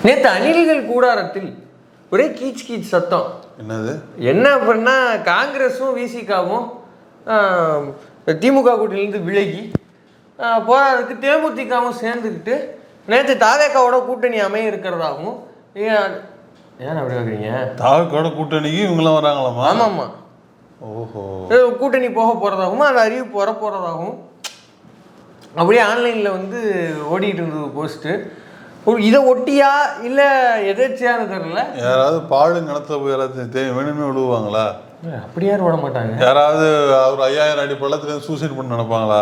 நேற்று அணில்கள் கூடாரத்தில் ஒரே கீச் கீச் சத்தம். என்னது என்ன அப்படின்னா காங்கிரஸும் விசிகாவும் திமுக கூட்டணியிலேருந்து விலகி போராடுறதுக்கு தேமுதிகவும் சேர்ந்துக்கிட்டு நேற்று தாவேக்காவோட கூட்டணி அமைய இருக்கிறதாகவும். ஏன் அப்படி வைக்கிறீங்க? தாவேக்காவோட கூட்டணிக்கு இவங்களாம் வராங்களாமா? ஆமாம்மா. ஓஹோ. கூட்டணி போக போகிறதாகவும் அந்த அறிவிப்பு வர போகிறதாகவும் அப்படியே ஆன்லைனில் வந்து ஓடிட்டு இருந்தது போஸ்ட்டு. இதை ஒட்டியா இல்லை எதேச்சியான்னு தெரியல. யாராவது பாடு நிலத்துல போய் யாராவது வேணுமே விடுவாங்களா? அப்படி யாரும் விட மாட்டாங்க. யாராவது ஒரு 5000 அடி பள்ளத்துல சூசைட் பண்ண நினைப்பாங்களா?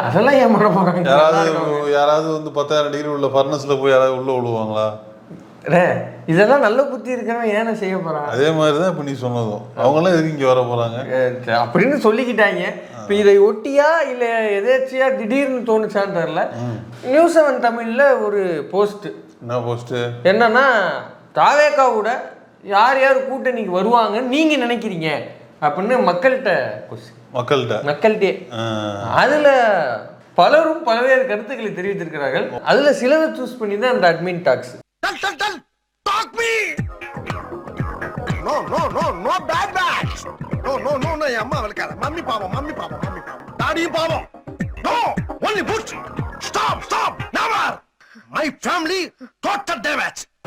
அதெல்லாம் ஏன் பண்ண போறாங்க? யாராவது வந்து 10,000 டிகிரி உள்ள ஃபர்னஸ்ல போய் யாராவது உள்ள விழுவாங்களா? இதெல்லாம் நல்ல புத்தி இருக்கிறவன் ஏன்னா செய்ய போறான். அதே மாதிரிதான் இப்ப நீ சொன்னதும் அவங்களாம் எதுக்கு இங்க வர போறாங்க அப்படின்னு சொல்லிக்கிட்டாங்க. இப்ப இதை ஒட்டியா இல்ல எதேச்சியா திடீர்னு தோணுச்சான்னு தெரியல. நியூஸ் 7 தமிழ்ல ஒரு போஸ்ட். என்ன போஸ்ட்? என்னன்னா தாவேக்காவோட யார் யார் கூட்டணிக்கு வருவாங்கன்னு நீங்க நினைக்கிறீங்க அப்படின்னு மக்கள்கிட்ட அதுல பலரும் பல்வேறு கருத்துக்களை தெரிவித்திருக்கிறார்கள். அதுல சிலரை சூஸ் பண்ணி தான் அந்த அட்மின் டாக்ஸ்.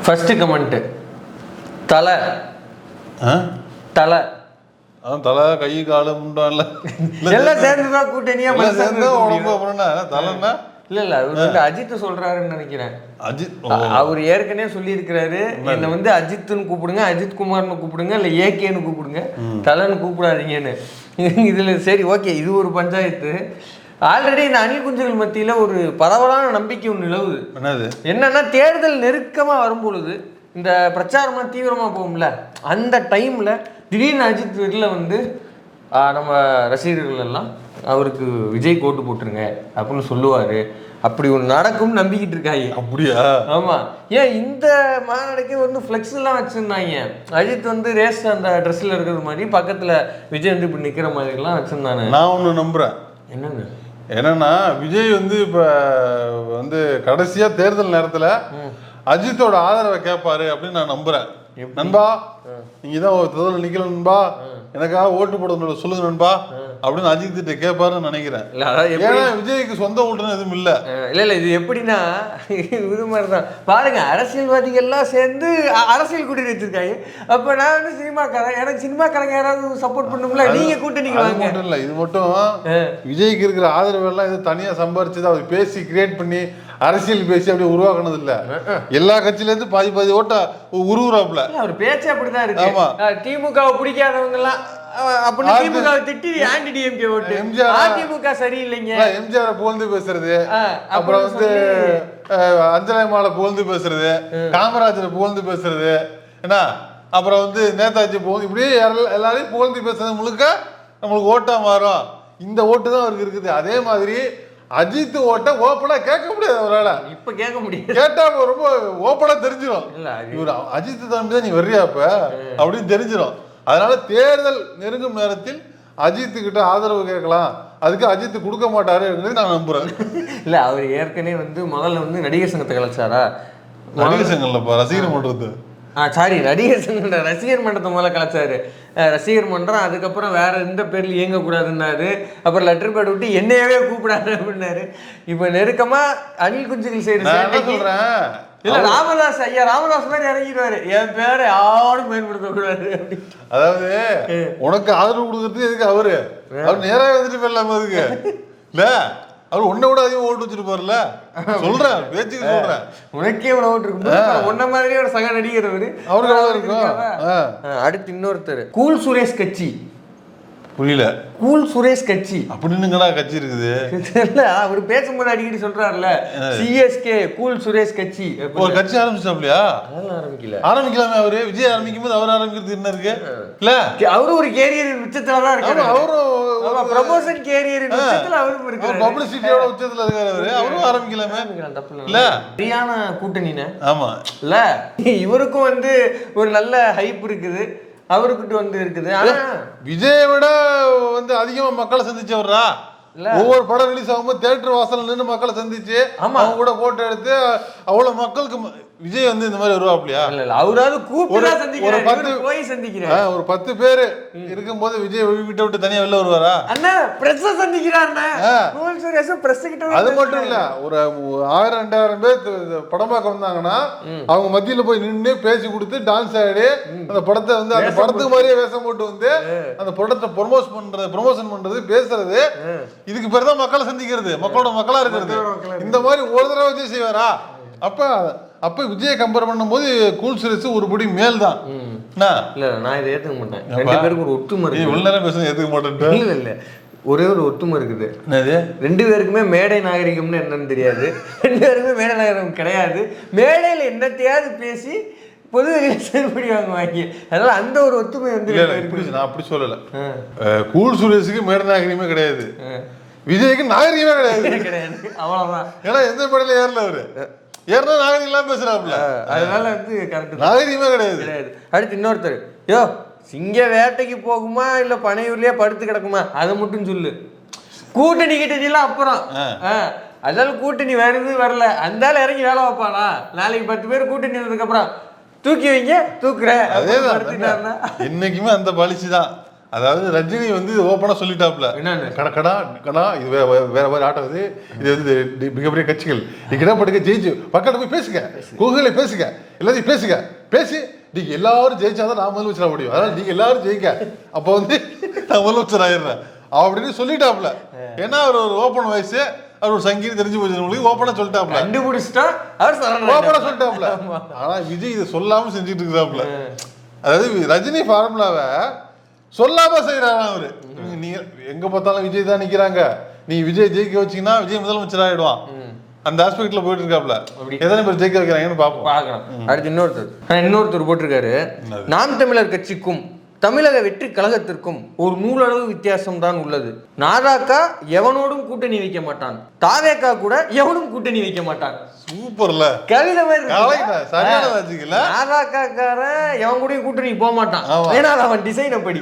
ஃபர்ஸ்ட் கமெண்ட் தலை கை காலு முண்டான்ல எல்லாம் சேர்ந்துதான் கூட்டணியா தலைன்னா இல்ல அவர் வந்து அஜித் சொல்றாருன்னு நினைக்கிறேன். அவர் ஏற்கனவே சொல்லி இருக்கிறாரு, என்ன வந்து அஜித்னு கூப்பிடுங்க, அஜித் குமார்னு கூப்பிடுங்க, இல்ல ஏகேன்னு கூப்பிடுங்க, தலைன்னு கூப்பிடாதீங்கன்னு. இதுல சரி ஓகே, இது ஒரு பஞ்சாயத்து. ஆல்ரெடி இந்த அணில் குஞ்சுகள் மத்தியில ஒரு பரவலான நம்பிக்கை ஒன்று நிலவுது. என்னன்னா தேர்தல் நெருக்கமா வரும்பொழுது இந்த பிரச்சாரம்லாம் தீவிரமா போகும்ல, அந்த டைம்ல திடீர்னு அஜித் வீட்டுல வந்து நம்ம ரசிகர்கள் எல்லாம் அவருக்கு விஜய் கோட்டு போட்டுருங்க அப்படின்னு சொல்லுவாரு. அப்படி ஒன்று நடக்கும் நம்பிக்கிட்டு இருக்காங்க. அப்படியா? ஆமா. ஏன் இந்த மாநாடுக்கே வந்து ஃப்ளெக்ஸ் எல்லாம் வச்சிருந்தாங்க. அஜித் வந்து ரேஸ் அந்த ட்ரெஸ்ல இருக்கிறது மாதிரி பக்கத்துல விஜய் வந்து இப்படி நிக்கிற மாதிரி எல்லாம் வச்சிருந்தாங்க. நான் ஒண்ணு நம்புறேன். என்னன்னா விஜய் வந்து இப்ப வந்து கடைசியா தேர்தல் நேரத்துல அஜித்தோட ஆதரவை கேட்பாரு அப்படின்னு நான் நம்புறேன். நண்பா நீங்க தான் தேர்தல் நிக்கல நண்பா, எனக்காக ஓட்டு போட சொல்லுங்க நண்பா அப்படின்னு அஜித் கிட்ட கேட்பாருன்னு நினைக்கிறேன். ஏன்னா விஜய்க்கு சொந்த ஓட்டுன்னு எதுவும் இல்ல. இது எப்படின்னா இது மாதிரிதான் பாருங்க, அரசியல்வாதிகள் எல்லாம் சேர்ந்து அரசியல் கூட்டணி வச்சிருக்காங்க. அப்ப நான் வந்து சினிமாக்காரன், எனக்கு சினிமாக்காரங்க யாராவது சப்போர்ட் பண்ணும்ல, நீங்க கூட்டணிக்கு வாங்க. மட்டும் இல்ல, இது மட்டும் விஜய்க்கு இருக்கிற ஆதரவு எல்லாம் இது தனியா சம்பாரிச்சது அவர் பேசி கிரியேட் பண்ணி அரசியல் பேசி அப்படியே உருவாக்குனது இல்ல. எல்லா கட்சியில இருந்து பாதி ஓட்ட உருவுறாப்ல. அவர் பேச்சு அப்படிதான் இருக்கு. ஆமா, திமுகவை பிடிக்காதவங்க எல்லாம் அதிமுக சரியில்லைங்க, எம்ஜிஆர் புகழ்ந்து பேசுறது, அப்புறம் வந்து அஞ்சலிமாலை புகழ்ந்து பேசுறது, காமராஜரை புகழ்ந்து பேசுறது, என்ன அப்புறம் வந்து நேதாஜி புகழ்ந்து, இப்படியே எல்லாரையும் புகழ்ந்து பேசுறது முழுக்க நம்மளுக்கு ஓட்டா மாறும். இந்த ஓட்டு தான் அவருக்கு இருக்குது. அதே மாதிரி அஜித் ஓட்ட ஓப்பனா கேட்க முடியாது அவரால். இப்ப கேட்க முடியாது, கேட்டா ரொம்ப ஓப்பனா தெரிஞ்சிடும். இவர் அஜித் தம்பி தான் நீ வர்றியா அப்ப அப்படின்னு தெரிஞ்சிடும். அதனால தேர்தல் நெருங்கும் நேரத்தில் அஜித் கிட்ட ஆதரவு கேட்கலாம், அதுக்கு அஜித் கொடுக்க மாட்டாரு நான் நம்புறேன். இல்ல அவர் ஏற்கனவே வந்து முதல்ல வந்து நடிகர் சங்கத்தை கலைச்சாரா? நடிகர் சங்கம் இல்லப்பா, ரசிகர் மன்றம். நடிகர் சங்க ரசிகர் மன்றத்தை முதல்ல கலைச்சாரு. ரசிகர் மன்றம், அதுக்கப்புறம் வேற எந்த பேர்ல இயங்கக்கூடாதுன்னாரு. அப்புறம் லெட்டர் பேட் விட்டு என்னையவே கூப்பிடாரு அப்படின்னாரு. இப்ப நெருக்கமா அணில் குஞ்சுகள் சொல்றேன். இல்ல ராமதாஸ் ஐயா, ராமதாஸ் மாதிரி இறங்கிடுவாரு, என் பேரை யாரும் பயன்படுத்த கூடாது அப்படின்னு. அதாவது உனக்கு ஆதரவு கொடுக்கறது எதுக்கு அவரு நேராக வந்துட்டு போயிடலாம அதுக்கு இல்ல, அவர் உன்னை விட அதிகம் ஓட்டு வச்சிருப்பாருல்ல. சொல்றேன் பேச்சுக்கு சொல்றேன், உனக்கே இவ்வளவு ஓட்டு இருக்கு. உன்ன மாதிரியே ஒரு சக நடிகர் அவருக்கு எவ்வளவு இருக்கும். அடுத்து இன்னொருத்தர் கூல் சுரேஷ் கட்சி. புரியல? கூல் சுரேஷ் கட்சி அப்படின்னுங்களா கட்சி இருக்குது? இல்ல அவர் பேசும்போது அடிக்கடி சொல்றாருல்ல, சிஎஸ்கே கூல் சுரேஷ் கட்சி. ஒரு கட்சி ஆரம்பிச்சிட்டாப்லையா? ஆரம்பிக்கலாமே. அவரு விஜய் ஆரம்பிக்கும் போது அவர் ஆரம்பிக்கிறது என்ன இருக்கு? இல்ல அவரும் ஒரு கேரியர் உச்சத்துலதான் இருக்காரு. அவரும் ப்ரமோஷன் கேரியர் உச்சத்துல அவரும் இருக்காரு, பப்ளிசிட்டியோட உச்சத்துல இருக்காரு. அவரும் ஆரம்பிக்கலாமே. இல்ல சரியான கூட்டணின்னு. ஆமா இல்ல இவருக்கும் வந்து ஒரு நல்ல ஹைப் இருக்குது, அவருக்கிட்ட வந்து இருக்குது. ஆனா விஜயை விட வந்து அதிகமா மக்களை சந்திச்சவரா ஒவ்வொரு படம் ரிலீஸ் ஆகும்போது தியேட்டர் வாசல் நின்று மக்களை சந்திச்சு அவங்க கூட போட்டோ எடுத்து அவ்வளவு மக்களுக்கு விஜய் வந்து இந்த மாதிரி வருவாப்லையா? அவராவது கூப்பிட்டு சந்திக்கிறாரு, போய் சந்திக்கிறாரு. ஒரு 10 பேர் இருக்கும்போது விஜய் வீட்டை விட்டு தனியா வெளில வருவாரா? அண்ணா பிரஸ் சந்திக்கிறாருண்ணா. அது மட்டும் இல்ல, ஒரு 1000-2000 பேர் படம் பார்க்க வந்தாங்கன்னா அவங்க மத்தியில போய் நின்று பேசி கொடுத்து டான்ஸ் ஆடி அந்த படத்தை வந்து அந்த படத்துக்கு மாதிரியே வேஷம் போட்டு வந்து அந்த படத்தை ப்ரொமோஷன் பண்றது, பேசுறது, இதுக்கு பேர் தான் மக்களை சந்திக்கிறது, மக்களோட மக்களா இருக்கிறது. இந்த மாதிரி ஒரு தடவை விஜய் செய்வாரா? அப்ப விஜயை கம்பேர் பண்ணும்போது கூல் சுரேஷ் ஒரு படி மேல் தான். இல்ல நான் இதை ஏத்துக்க மாட்டேன். 2 பேருக்கு ஒரு ஒத்துமை இருக்கு. இவ்வளவு நேரம் பேசுறது ஏத்துக்க மாட்டேன். இல்ல ஒரே ஒரு ஒத்துமை இருக்குது. 2 பேருக்குமே மேடை நாகரிகம்னு என்னன்னு தெரியாது. 2 பேருக்குமே மேடை நாகரிகம் கிடையாது. மேடையில என்னத்தையாவது பேசி பொது செயல்படி வாங்கி, அதனால அந்த ஒரு ஒத்துமை வந்து நான் அப்படி சொல்லல. கூல் சுரேஷுக்கு மேடை நாகரிகமே கிடையாது, விஜய்க்கு நாகரிகமே கிடையாது. அவ்வளவுதான். ஏன்னா எந்த படையில ஏறல அவரு, ஏன்னா நாகரிகம் பேசுறாப்புல, அதனால வந்து கரெக்ட், நாகரிகமே கிடையாது. அடுத்து இன்னொருத்தர், யோ சிங்க வேட்டைக்கு போகுமா இல்ல பனையூர்லயே படுத்து கிடக்குமா அதை மட்டும் சொல்லு. கூட்டணி கிட்டலாம் அப்புறம் அதனால கூட்டணி வருது வரல அந்த இறங்கி வேலை வைப்பானா? நாளைக்கு 10 பேர் கூட்டணி வந்ததுக்கு அப்புறம் தூக்கி வைங்க, தூக்குறேன். அதேதான் இன்னைக்குமே அந்த பாலிசி தான். அதாவது ரஜினி வந்து ஓப்பனா சொல்லிட்டாப்ல, கடா கடா இது வேற வேற ஆட்டம், இது வந்து மிகப்பெரிய கட்சிகள் நீங்க படுக்க ஜெயிச்சு பக்கத்துல போய் பேசுங்க, கூகுள பேசுங்க, எல்லாத்தையும் பேசுங்க, பேசி நீங்க எல்லாரும் ஜெயிச்சாதான் நான் முதலமைச்சர் முடியும், அதனால நீங்க எல்லாரும் ஜெயிக்க, அப்ப வந்து நான் முதலமைச்சர் ஆயிடுறேன் அப்படின்னு சொல்லிட்டாப்ல. ஏன்னா அவர் ஒரு ஓப்பன் வயசு, அவர் ஒரு சங்கீதம் தெரிஞ்சு போச்சு, ஓப்பனா சொல்லிட்டாப்ல, கண்டுபிடிச்சிட்டா அவர் ஓப்பனா சொல்லிட்டாப்ல. ஆனா விஜய் இதை சொல்லாம செஞ்சுட்டு இருக்கிறாப்ல. அதாவது ரஜினி ஃபார்முலாவை சொல்லாம செய்யறாங்க அவரு. நீங்க எங்க பார்த்தாலும் விஜய் தான் நிக்கிறாங்க, நீ விஜய் ஜெயிக்க வச்சீங்கன்னா விஜய் முதலமைச்சர் ஆயிடுவான், அந்த ஆஸ்பெக்ட்ல போயிட்டு இருக்காப்ல. எத்தனை பேர் ஜெயிக்க வைக்கிறாங்கன்னு பாப்போம். அடுத்து இன்னொருத்தர் போட்டிருக்காரு, நாம் தமிழர் கட்சிக்கும் தமிழக வெற்றி கழகத்திற்கும் ஒரு நூலளவு வித்தியாசம் தான் உள்ளது. நாதாக்கா எவனோடும் கூட்டணி வைக்க மாட்டான், தாவேக்கா கூட எவனும் கூட்டணி வைக்க மாட்டான். சூப்பர்ல, கவிதை மாதிரி. நாதாக்காரன் எவன் கூடயும் கூட்டணி போக மாட்டான், ஏன்னா அவன் டிசைன் அப்படி.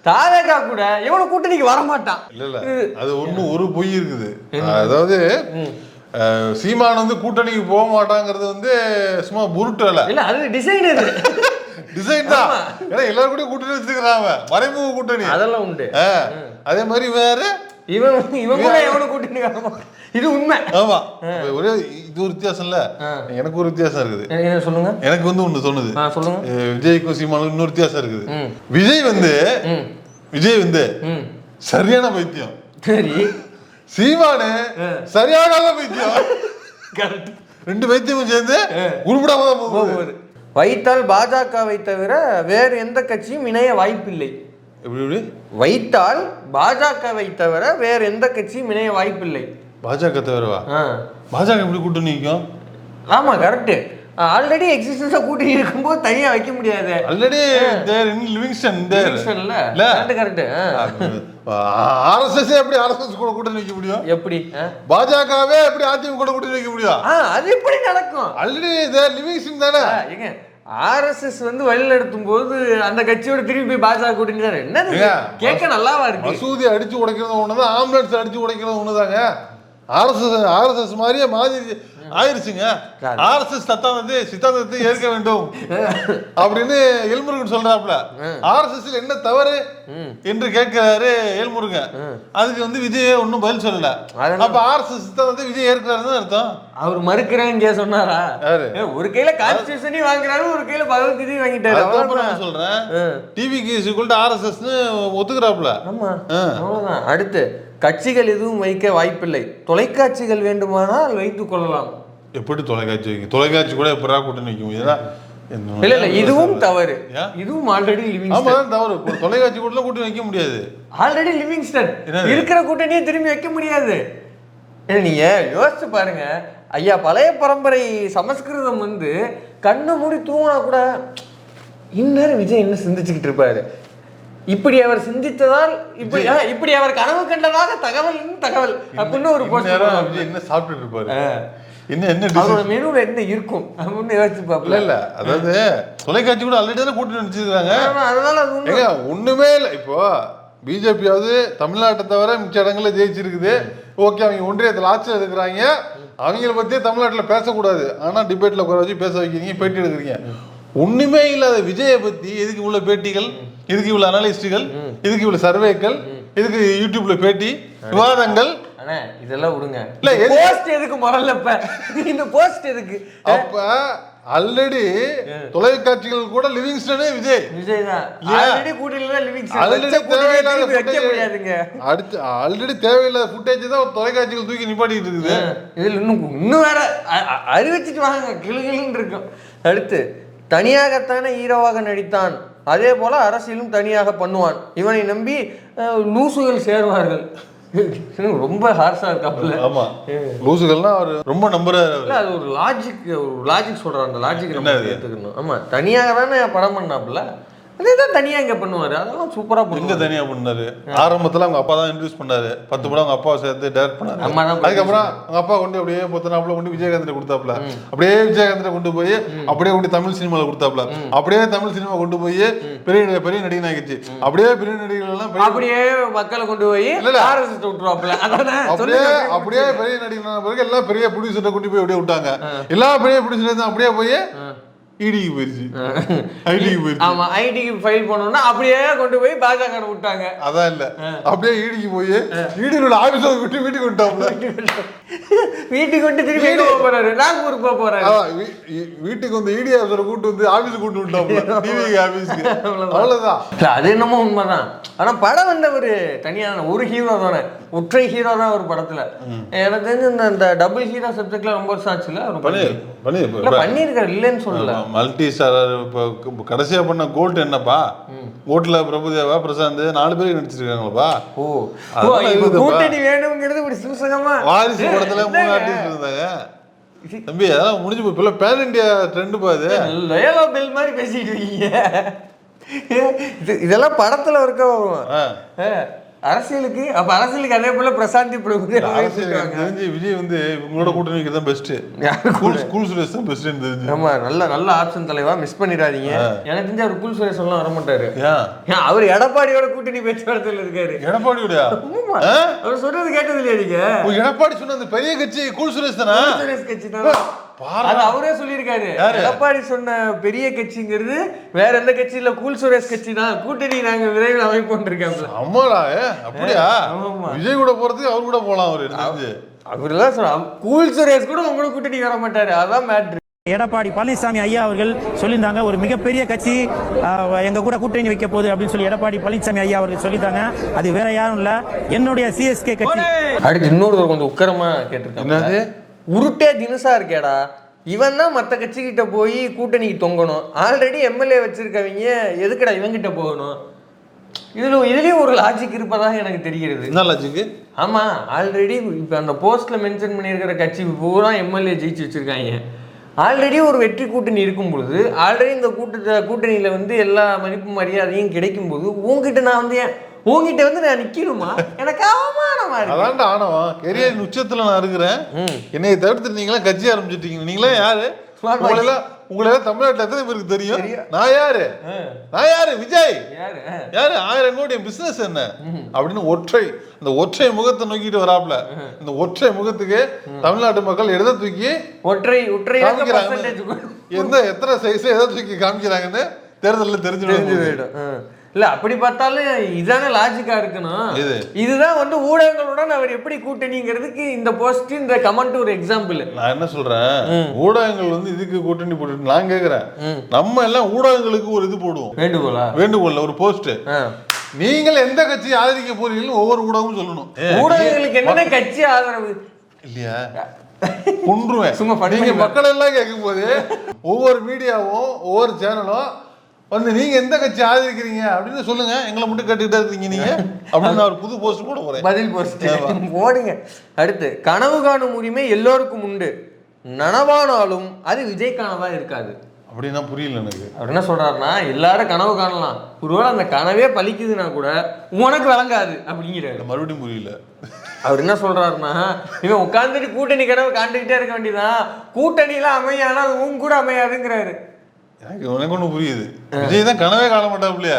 தாவேக்கா கூட எவனும் கூட்டணிக்கு வர மாட்டான். இல்ல அது ஒரு பொய் இருக்குது. அதாவது சீமான் வந்து கூட்டணிக்கு போக மாட்டாங்கிறது வந்து சும்மா புருட்டல இல்ல, அது டிசைன், டிசைன் தான். ஏன்னா எல்லாரும் கூட கூட்டணி வச்சிருக்காங்க, மறைமுக கூட்டணி அதெல்லாம் உண்டு. அதே மாதிரி வேற இவன் கூட எவனும் கூட்டணி வர மாட்டான், இது உண்மை. ஆமா, ஒரே இது ஒரு வித்தியாசம் இல்ல, எனக்கு ஒரு வித்தியாசம் இருக்குது. சொல்லுங்க. எனக்கு வந்து ஒண்ணு தோணுது, சொல்லுங்க. விஜய்க்கும் சீமானுக்கும் இன்னொரு வித்தியாசம் இருக்குது. விஜய் வந்து சரியான பைத்தியம், சரி, சீமானு சரியான பைத்தியம். கரெக்ட், 2 பைத்தியமும் சேர்ந்து உருப்படாம தான் போகுது. வைத்தால் பாஜகவை தவிர வேறு எந்த கட்சியும் இணைய வாய்ப்பில்லை. எப்படி வைத்தால் பாஜகவை தவிர வேற எந்த கட்சியும் இணைய வாய்ப்பில்லை. பாஜக தவிரவா? பாஜக எப்படி கூட்டணி நிற்கும்? ஆமா கரெக்ட், ஆல்ரெடி எக்ஸிஸ்டன்ஸா கூட்டணி இருக்கும்போது தனியா வைக்க முடியாது. ஆல்ரெடி தேர் இன் லிவிங்ஸ்டன் இல்ல கரெக்ட். ஆர்எஸ்எஸ் எப்படி ஆர்எஸ்எஸ் கூட கூட்டணி வைக்க முடியும்? எப்படி பாஜகவே எப்படி அதிமுக கூட கூட்டணி வைக்க முடியும்? அது எப்படி நடக்கும்? ஆல்ரெடி தேர் லிவிங்ஸ்டன் தானே. ஏங்க ஆர்எஸ்எஸ் வந்து வழிநடத்தும் போது அந்த கட்சியோட திரும்பி போய் பாஜக கூட்டணி தானே. என்ன கேட்க நல்லாவா இருக்கு? மசூதி அடிச்சு உடைக்கிறது ஒண்ணுதான், ஆம்புலன்ஸ் அடிச்சு உடைக்கிறது ஒண்ணுதாங்க. ஆர்எஸ்எஸ் மாதிரியே மாதிரி ஆயிருச்சுங்க. ஆர்எஸ்எஸ் சித்தாந்தத்தை ஏற்க வேண்டும் அப்படின்னு எல்முருகன் சொல்றாப்ல. ஆர்எஸ்எஸ் என்ன தவறு என்று கேட்கிறாரு எல்முருகன். அதுக்கு வந்து விஜய் ஒன்னும் பதில் சொல்லல. அப்ப ஆர்எஸ்எஸ் சித்தாந்தத்தை விஜய் ஏற்கிறாருன்னு அர்த்தம். அவர் மறுக்கிறேன்னு சொன்னாரா? ஒரு கையில கான்ஸ்டிடியூஷனையும் வாங்குறாரு, ஒரு கையில பகவத்கீதையும் வாங்கிட்டாரு. சொல்றேன், டிவிக்கு ஆர்எஸ்எஸ் ஒத்துக்கிறாப்ல. ஆமா, அவ்வளவுதான். அடுத்து கட்சிகள் எதுவும் வைக்க வாய்ப்பில்லை, தொலைக்காட்சிகள் வேண்டுமானால் வைத்துக் கொள்ளலாம். எப்படி தொலைக்காட்சி வைக்க? தொலைக்காட்சி கூட எப்படா கூட்டணி வைக்க முடியுதா? இல்ல இதுவும் தவறு, இதுவும் ஆல்ரெடி லிவிங்ஸ்டன் தவறு. தொலைக்காட்சி கூட கூட்டணி வைக்க முடியாது, ஆல்ரெடி லிவிங்ஸ்டன் இருக்கிற கூட்டணியை திரும்பி வைக்க முடியாது. நீங்க யோசிச்சு பாருங்க ஐயா, பழைய பரம்பரை சமஸ்கிருதம் வந்து கண்ணு மூடி தூங்கினா கூட இந்நேரம் விஜய் என்ன சிந்திச்சுக்கிட்டு இருப்பாரு. இப்படி அவர் சிந்தித்ததால் இப்படி அவர் கனவு கண்டதாக தகவல் அப்படின்னு ஒரு என்ன சாப்பிட்டு இருப்பாரு, அவரோட மெனுல என்ன இருக்கும் அப்படின்னு யோசிச்சு பாப்பல. இல்ல அதாவது தொலைக்காட்சி கூட ஆல்ரெடி தானே கூட்டணி வச்சிருக்காங்க, அதனால ஒண்ணுமே இல்ல. இப்போ பிஜேபியாவது தமிழ்நாட்டை தவிர மிச்ச இடங்கள்ல ஜெயிச்சிருக்குது. ஓகே, அவங்க ஒன்றியத்தில் ஆட்சியில் இருக்கிறாங்க, அவங்கள பத்தியே தமிழ்நாட்டில் பேசக்கூடாது. ஆனா டிபேட்ல குறை வச்சு பேச வைக்கிறீங்க, பேட்டி எடுக்கிறீங்க. ஒண்ணுமே இல்லாத விஜயை பத்தி எதுக்கு இவ்வளவு பேட்டிகள், இதுக்கு இவ்வளவு அனலிஸ்டுகள், இதுக்கு இவ்வளவு சர்வேக்கள், இதுக்கு யூடியூப்ல பேட்டி விவாதங்கள்? இதெல்லாம் விடுங்க. போஸ்ட் எதுக்கு முதல்ல? இந்த போஸ்ட் எதுக்கு? அப்ப ஆல்ரெடி தொலைக்காட்சிகள் கூட லிவிங்ஸ்டனே விஜய் தான். ஆல்ரெடி கூட்டில லிவிங்ஸ்டன் ஆல்ரெடி தேவையில்லாத ஃபுட்டேஜ் தான் தொலைக்காட்சிகள் தூக்கி நிப்பாட்டிட்டு இருக்குது. இதுல இன்னும் வேற அறிவிச்சிட்டு வாங்க, கிளுகிளுன்னு இருக்கும். அடுத்து, தனியாகத்தானே ஹீரோவாக நடித்தான், அதே போல அரசியலும் தனியாக பண்ணுவான், இவனை நம்பி லூசுகள் சேர்வார்கள். ரொம்ப ஹார்ஷா இருக்காப்புல. ஆமா, லூசுகள்னா அவர் ரொம்ப நம்புறாரு. அது ஒரு லாஜிக் சொல்றாரு, அந்த லாஜிக் நம்ம எடுத்துக்கணும். ஆமா, தனியாக தானே படம் பண்ணாப்புல, அதேதான் தனியா இங்க பண்ணுவாரு. அதெல்லாம் சூப்பரா பண்ணுவாரு. எங்க தனியா பண்ணாரு? ஆரம்பத்துல அவங்க அப்பா தான் இன்ட்ரடியூஸ் பண்ணாரு. 10 படம் அவங்க அப்பா சேர்த்து டைரக்ட் பண்ணாரு. அதுக்கப்புறம் அவங்க அப்பா கொண்டு அப்படியே பொத்தனாப்புல கொண்டு விஜயகாந்த் கொடுத்தாப்புல, அப்படியே விஜயகாந்த் கொண்டு போய் அப்படியே கொண்டு தமிழ் சினிமால கொடுத்தாப்புல, அப்படியே தமிழ் சினிமா கொண்டு போய் பெரிய பெரிய நடிகன் ஆகிடுச்சு. அப்படியே பெரிய நடிகர்கள் எல்லாம் அப்படியே மக்களை கொண்டு போய் விட்டுருவாப்புல. அப்படியே பெரிய நடிகர் பிறகு எல்லாம் பெரிய ப்ரொடியூசரை கொண்டு போய் அப்படியே விட்டாங்க. எல்லா பெரிய ப்ரொடியூசர் அப்படியே போய் ஐடிக்கு போயிருச்சு. ஆமா, ஐடிக்கு ஃபைல் பண்ணனும்னா அப்படியே கொண்டு போய் பாஜக விட்டாங்க. அதான் இல்ல, அப்படியே ஈடிக்கு போய் ஈடியோட ஆபீஸை விட்டு வீட்டுக்கு விட்டாப்ல. வீட்டுக்கு வந்து திருப்பி எங்க போறாரு? நாகூருக்கு போக போறாரு. வீட்டுக்கு வந்து ஈடி ஆபீஸரை கூட்டு வந்து ஆபீஸ் கூட்டு விட்டாப்ல, டிவி ஆபீஸ்க்கு. அவ்வளவுதான். அது என்னமோ உண்மைதான். ஆனா படம் வந்து ஒரு தனியான ஒரு ஹீரோ தானே, ஒற்றை ஹீரோ தான் ஒரு படத்துல. எனக்கு தெரிஞ்சு இந்த டபுள் ஹீரோ சப்ஜெக்ட்ல ரொம்ப வருஷம் ஆச்சுல. பண்ணிருக்காரு, இல்லைன்னு சொல்லல. மல்டி ஸ்டாரர் கடைசியா பண்ண கோல்ட் என்னப்பா? கோல்ட்ல பிரபுதேவா, பிரசாந்த் 4 பேர் நடிச்சிருக்காங்களப்பா. கூட்டணி வேணுங்கிறது ஒரு சூசகமா. வாரிசு படத்துல 3 ஆர்டிஸ்ட் இருந்தாங்க தம்பி. அதெல்லாம் முடிஞ்சு போய் பேன் இண்டியா ட்ரெண்ட் பாது. லயோலா பெல் மாதிரி பேசிட்டு இருக்கீங்க. இதெல்லாம் படத்துல இருக்க அரசியலுக்கு. அப்ப அரசியலுக்கு அதே போல பிரசாந்தி தெரிஞ்சு விஜய் வந்து இவங்களோட கூட்டணி வைக்கிறது பெஸ்ட். கூல் சுரேஷ் தான் பெஸ்ட் தெரிஞ்சு. ஆமா, நல்ல ஆப்ஷன் தலைவா, மிஸ் பண்ணிடாதீங்க. எனக்கு தெரிஞ்சு அவர் கூல் சுரேஷ் எல்லாம் வர மாட்டாரு. அவர் எடப்பாடியோட கூட்டணி பேச்சுவார்த்தையில இருக்காரு. எடப்பாடியோட அவர் சொல்றது கேட்டது இல்லையா நீங்க? எடப்பாடி சொன்ன அந்த பெரிய கட்சி கூல் சுரேஷ் தானே? சுரேஷ் கட்சி தான். அது அவரே சொல்லியிருக்காரு. எடப்பாடி சொன்ன பெரிய கட்சிங்கிறது வேற எந்த கட்சி இல்ல, கூல் சுரேஷ் கட்சி தான். கூட்டணி நாங்க விரைவில் அமைப்போம் இருக்காங்க. அம்மாடா, அப்படியா? விஜய் கூட போறதுக்கு அவர் கூட போலாம். அவருதான் சொல்றாரு, கூல் சுரேஷ் கூட உங்களோட கூட்டணி வர மாட்டாரு. அதான் மேட்ரு. எடப்பாடி பழனிசாமி ஐயா அவர்கள் சொல்லியிருந்தாங்க, ஒரு மிகப்பெரிய கட்சி எங்க கூட கூட்டணி வைக்க போகுது அப்படின்னு சொல்லி எடப்பாடி பழனிசாமி ஐயா அவர்கள் சொல்லிட்டாங்க. அது வேற யாரும் இல்ல, என்னுடைய சிஎஸ்கே கட்சி. அடுத்து இன்னொரு கொஞ்சம் உக்கரமா கேட்டிருக்காங்க. உருட்டே தினுசா இருக்கேடா, இவன் தான் மற்ற கட்சிக்கிட்ட போய் கூட்டணிக்கு தொங்கணும். ஆல்ரெடி எம்எல்ஏ வச்சிருக்கவங்க எதுக்கடா இவங்கிட்ட போகணும்? இதுலயும் ஒரு லாஜிக் இருப்பதாக எனக்கு தெரிகிறது. என்ன லாஜிக்? ஆமா, ஆல்ரெடி இப்ப அந்த போஸ்ட்ல மென்ஷன் பண்ணியிருக்கிற கட்சி பூரா எம்எல்ஏ ஜெயிச்சு வச்சிருக்காங்க. ஆல்ரெடி ஒரு வெற்றி கூட்டணி இருக்கும் பொழுது, ஆல்ரெடி இந்த கூட்டணியில வந்து எல்லா மதிப்பு மரியாதையும் கிடைக்கும் போது உங்ககிட்ட நான் வந்து உங்ககிட்ட வந்து நான் நிக்கணுமா? எனக்கு அவமானமா இருக்கு. அதான்டா ஆனவன். கெரியர் உச்சத்துல நான் இருக்கிறேன், என்னைய தவிர்த்து நீங்களா கட்சி ஆரம்பிச்சிட்டீங்க. நீங்களா யாரு? உங்களை தமிழ்நாட்டுல எத்தனை பேருக்கு தெரியும்? நான் யாரு? விஜய் யாரு? 1000 கோடி பிசினஸ் என்ன அப்படின்னு அந்த ஒற்றை முகத்தை நோக்கிட்டு வராப்ல. இந்த ஒற்றை முகத்துக்கு தமிழ்நாட்டு மக்கள் எதை தூக்கி எத்தனை சைஸ் எதை தூக்கி காமிக்கிறாங்கன்னு தேர்தலில் தெரிஞ்சுடும். இல்ல அப்படி பார்த்தாலும் இதான லாஜிக்கா இருக்கணும். இதுதான் வந்து ஊடகங்களுடன் அவர் எப்படி கூட்டணிங்கிறதுக்கு இந்த போஸ்ட், இந்த கமெண்ட் ஒரு எக்ஸாம்பிள். நான் என்ன சொல்றேன், ஊடகங்கள் வந்து இதுக்கு கூட்டணி போட்டு நான் கேக்குறேன், நம்ம எல்லாம் ஊடகங்களுக்கு ஒரு இது போடுவோம், வேண்டுகோள் ஒரு போஸ்ட். நீங்கள் எந்த கட்சி ஆதரிக்க போறீங்கன்னு ஒவ்வொரு ஊடகமும் சொல்லணும். ஊடகங்களுக்கு என்ன கட்சி ஆதரவு இல்லையா? கொன்றுவேன். சும்மா நீங்க மக்கள் எல்லாம் கேட்கும் போது ஒவ்வொரு மீடியாவும் ஒவ்வொரு சேனலும் வந்து நீங்க எந்த கட்சி ஆதரிக்கிறீங்க அப்படின்னு சொல்லுங்க, எங்களை மட்டும் கேட்டுக்கிட்டே இருக்கீங்க நீங்க அப்படின்னு ஒரு புது போஸ்ட் போட போறேன். பதில் போஸ்ட் போடுங்க. அடுத்து, கனவு காணும் உரிமை எல்லோருக்கும் உண்டு, நனவானாலும் அது விஜய்க்கானதா இருக்காது. அப்படின்னா புரியல எனக்கு. அவர் என்ன சொல்றாருன்னா, எல்லாரும் கனவு காணலாம், ஒருவேளை அந்த கனவே பலிக்குதுன்னா கூட உனக்கு விளங்காது அப்படிங்கிறாரு. மறுபடியும் புரியல. அவர் என்ன சொல்றாருன்னா, இவன் உட்காந்துட்டு கூட்டணி கனவு காண்டுகிட்டே இருக்க வேண்டியதான், கூட்டணியெல்லாம் அமையானா அது உன் கூட அமையாதுங்கிறாரு. எனக்கு ஒண்ணு புரியுது, விஜய் தான் கனவே காண மாட்டாப்லையா?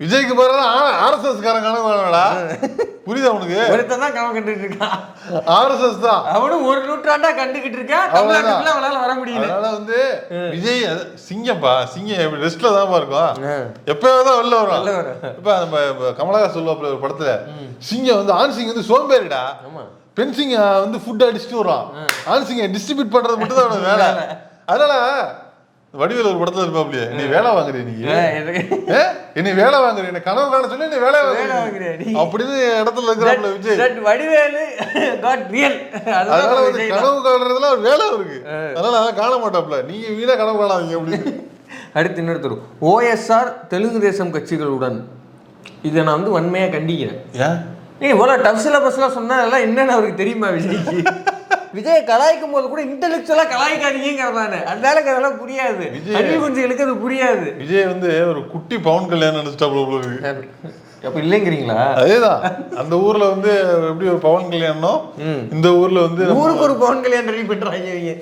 விஜய்க்கு பிறகு ஆர்எஸ்எஸ் காரன் கனவு காணடா. புரியுதா உனக்கு? ஒருத்தன் தான் கனவு கண்டுட்டு இருக்கான். ஆர்எஸ்எஸ் தான் அவனும் ஒரு நூற்றாண்டா கண்டுகிட்டு இருக்கான். தமிழ்நாட்டுக்குள்ள அவனால வர முடியல. அதனால வந்து விஜய் சிங்கப்பா, சிங்கம் ரெஸ்ட்ல தான் இருக்கும். எப்பயாவது வெளில வரும். இப்ப நம்ம கமலஹாசன் சொல்லுவாப்ல ஒரு படத்துல, சிங்கம் வந்து ஆண் சிங்கம் வந்து சோம்பேறிடா, பெண் சிங்கம் வந்து ஃபுட் அடிச்சுட்டு வரும், ஆண் சிங்கம் டிஸ்ட்ரிபியூட் பண்றது மட்டும் தான் அவனுக்கு வேலை. அதனால வடிவேல் ஒரு படத்துல இருப்பாப்லையே, நீ வேலை வாங்குறீ, நீ என்னை வேலை வாங்குறீ, என்ன கனவு காண சொல்லி நீ வேலை வாங்குறீ அப்படின்னு இடத்துல இருக்கிறாப்ல விஜய். Vadivelu got real. அதனால வந்து கனவு காணுறதுல ஒரு வேலை இருக்கு. அதனால அதான் காண மாட்டாப்ல. நீங்க வீணா கனவு காணாதீங்க அப்படின்னு. அடுத்து இன்னொருத்தர், ஓஎஸ்ஆர் தெலுங்கு தேசம் கட்சிகளுடன், இதை நான் வந்து வன்மையா கண்டிக்கிறேன். ஏன் நீ இவ்வளவு டஃப் சிலபஸ்லாம் சொன்னா அதெல்லாம் என்னன்னு அவருக்கு தெரியுமா விஜய்க்கு? விஜய் கலாய்க்கும் போது கூட இன்டெலெக்சுவலா கலாய்க்காதீங்கிறதானே, அதனால அதெல்லாம் புரியாது. அணில் குஞ்சுகளுக்கு அது புரியாது. விஜய் வந்து ஒரு குட்டி பவன் கல்யாணம் நினைச்சிட்டாப்ல. அப்ப இல்லைங்கிறீங்களா? அதேதான். அந்த ஊர்ல வந்து எப்படி ஒரு பவன் கல்யாணம், இந்த ஊர்ல வந்து ஊருக்கு ஒரு பவன் கல்யாணம் ரெடி பண்றாங்க.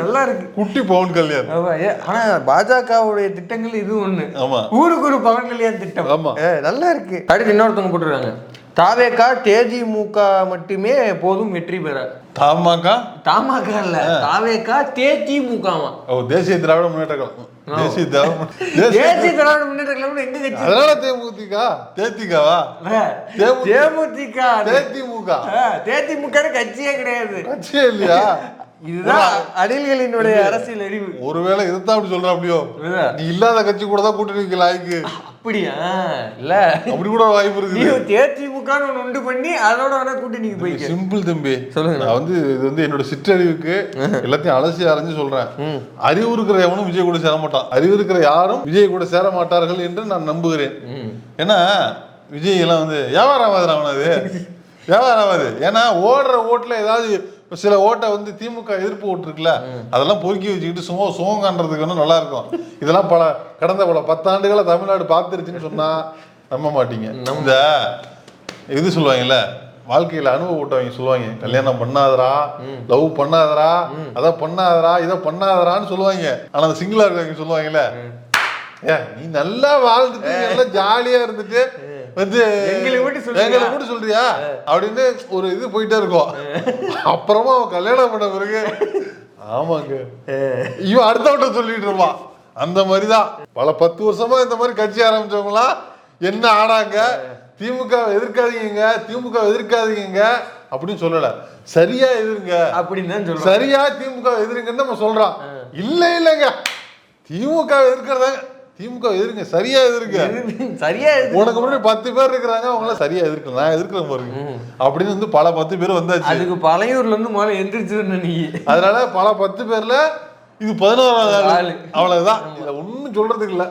நல்லா இருக்கு, குட்டி பவன் கல்யாணம். ஆனா பாஜகவுடைய திட்டங்கள் இது ஒண்ணு. ஆமா, ஊருக்கு ஒரு பவன் கல்யாணம் திட்டம். ஆமா, நல்லா இருக்கு. அடுத்து இன்னொருத்தவங்க போட்டுருக்காங்க, தாவேகா தேதிமுக மட்டுமே போதும் வெற்றி பெற. தாமாகா இல்ல, தாவேகா தேதிமுகமா. ஓ, தேசிய திராவிட முன்னேற்ற கழகம். தேசிய திராவிட முன்னேற்ற கழகம் எங்க கட்சி? அதனால தேமுதிக, தேதிகவா, தேமுதிக, தேதிமுக. தேதிமுக கட்சியே கிடையாது. கட்சியே இல்லையா? இதுதான் அணில்களினுடைய அரசியல் அறிவு. ஒருவேளை இதுதான் அப்படி சொல்ற, அப்படியோ நீ இல்லாத கட்சி கூட தான் கூட்டணி வைக்கல. அப்படியா? இல்ல, அப்படி கூட வாய்ப்பு இருக்கு. நீ தேதிமுக உண்டு பண்ணி அதோட வேணா கூட்டணிக்கு போய். சிம்பிள் தம்பி, சொல்லுங்க. நான் வந்து இது வந்து என்னோட சிற்றறிவுக்கு எல்லாத்தையும் அலசி அரைஞ்சு சொல்றேன். அறிவு இருக்கிற எவனும் விஜய் கூட சேர மாட்டான், அறிவு இருக்கிற யாரும் விஜய் கூட சேர மாட்டார்கள் என்று நான் நம்புகிறேன். ஏன்னா விஜய் எல்லாம் வந்து வியாபாரம் ஆகாது, அவனது வியாபாரம் ஆகாது. ஏன்னா ஓடுற ஓட்டுல ஏதாவது சில ஓட்டை வந்து திமுக எதிர்ப்பு ஓட்டு இருக்குல்ல, அதெல்லாம் பொறுக்கி வச்சுக்கிட்டு சுமங்கான்றதுக்கு வந்து நல்லா இருக்கும். இதெல்லாம் கடந்த பல 10 ஆண்டுகளா தமிழ்நாடு பார்த்துருச்சுன்னு சொன்னா நம்ப மாட்டீங்க. இந்த இது சொல்லுவாங்கல்ல, வாழ்க்கையில அனுபவம் ஓட்டவங்க சொல்லுவாங்க, கல்யாணம் பண்ணாதரா, லவ் பண்ணாதரா, அதை பண்ணாதரா, இதை பண்ணாதரான்னு சொல்லுவாங்க. ஆனா அந்த சிங்கிளா இருக்கவங்க சொல்லுவாங்கல்ல, நீ நல்லா வாழ்ந்துட்டு நல்லா ஜாலியா இருந்துட்டு வந்து எங்களை மட்டும் சொல்றியா அப்படின்னு ஒரு இது போயிட்டே இருக்கும். அப்புறமா அவன் கல்யாணம் பண்ண பிறகு ஆமாங்க இவன் அடுத்தவட்ட சொல்லிட்டு இருப்பான். அந்த மாதிரிதான் பல 10 வருஷமா இந்த மாதிரி கட்சி ஆரம்பிச்சவங்களாம் என்ன ஆனாங்க, திமுக எதிர்க்காதீங்க, திமுக எதிர்க்காதீங்க அப்படின்னு சொல்லல, சரியா எதிர்ங்க அப்படின்னு, சரியா திமுக எதிர்ங்கன்னு நம்ம சொல்றான். இல்லைங்க, திமுக எதிர்க்கிறதாங்க, திமுக எதிர்ங்க, சரியா எதிர்ங்க, சரியா உனக்கு முன்னாடி 10 பேர் இருக்கிறாங்க, அவங்களாம் சரியா எதிர்க்க, நான் எதிர்க்கிறேன் பாருங்க அப்படின்னு வந்து பல 10 பேர் வந்தாச்சு. அதுக்கு பழையூர்ல இருந்து முதல்ல எந்திரிச்சு நீ, அதனால பல 10 பேர்ல இது 11வது ஆளு. அவ்வளவுதான், இதை ஒன்னும் சொல்றதுக்கு இல்ல.